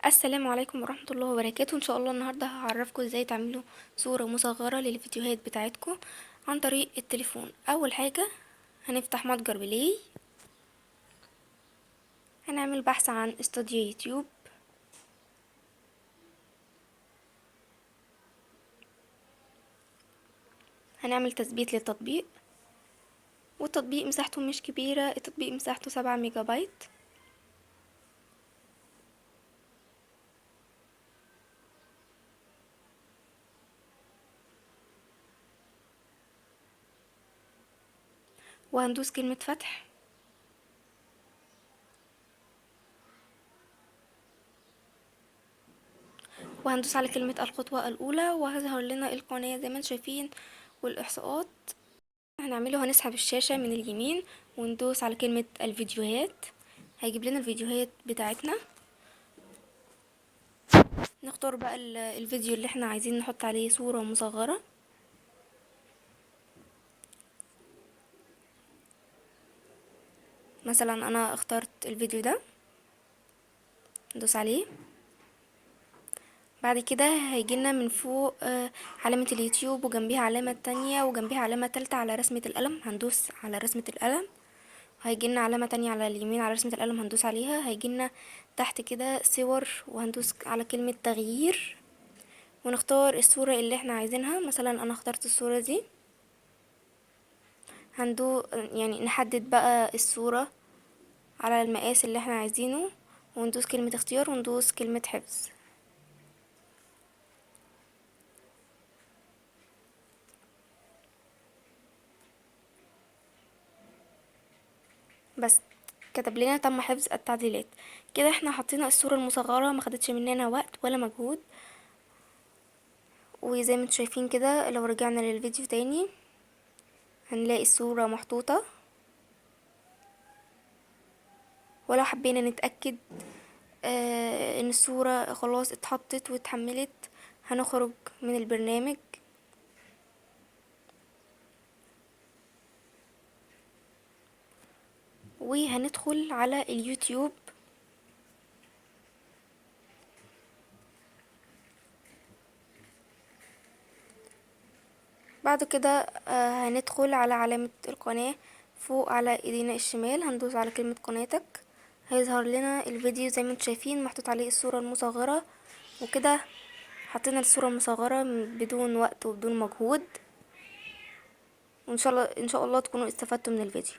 السلام عليكم ورحمة الله وبركاته. ان شاء الله النهاردة هعرفكم ازاي تعملوا صورة مصغرة للفيديوهات بتاعتكم عن طريق التليفون. اول حاجة هنفتح متجر بلاي، هنعمل بحث عن استوديو يوتيوب، هنعمل تثبيت للتطبيق، والتطبيق مساحته مش كبيرة، التطبيق مساحته 7 ميجا بايت. وهندوس كلمة فتح، وهندوس على كلمة الخطوة الأولى، وهظهر لنا القناة زي ما انتم شايفين والإحصاءات. هنعمله هنسحب الشاشة من اليمين وندوس على كلمة الفيديوهات، هيجيب لنا الفيديوهات بتاعتنا. نختار بقى الفيديو اللي احنا عايزين نحط عليه صورة مصغرة. مثلا انا اخترت الفيديو ده، ندوس عليه. بعد كده هيجيلنا من فوق علامة اليوتيوب، وجنبيها علامة تانية، وجنبيها علامة تالتة على رسمة القلم، هندوس على رسمة القلم. هيجيلنا علامة تانية على اليمين على رسمة القلم، هندوس عليها. هيجيلنا تحت كده صور، وهندوس على كلمة تغيير ونختار الصورة اللي احنا عايزينها. مثلا انا اخترت الصورة دي، يعني نحدد بقى الصورة على المقاس اللي احنا عايزينه، وندوس كلمة اختيار وندوس كلمة حفظ. بس كتب لنا تم حفظ التعديلات. كده احنا حطينا الصورة المصغرة، ما خدتش مننا وقت ولا مجهود. وزي ما انتم شايفين كده، لو رجعنا للفيديو تاني هنلاقي الصورة محطوطة. ولو حبينا نتأكد ان الصورة خلاص اتحطت واتحملت، هنخرج من البرنامج وهندخل على اليوتيوب. بعد كده هندخل على علامة القناة فوق على ايدينا الشمال، هندوس على كلمة قناتك. هيظهر لنا الفيديو زي ما انتم شايفين محطوط عليه الصورة المصغرة. وكده حطينا الصورة المصغرة بدون وقت وبدون مجهود. وان شاء الله تكونوا استفدتوا من الفيديو.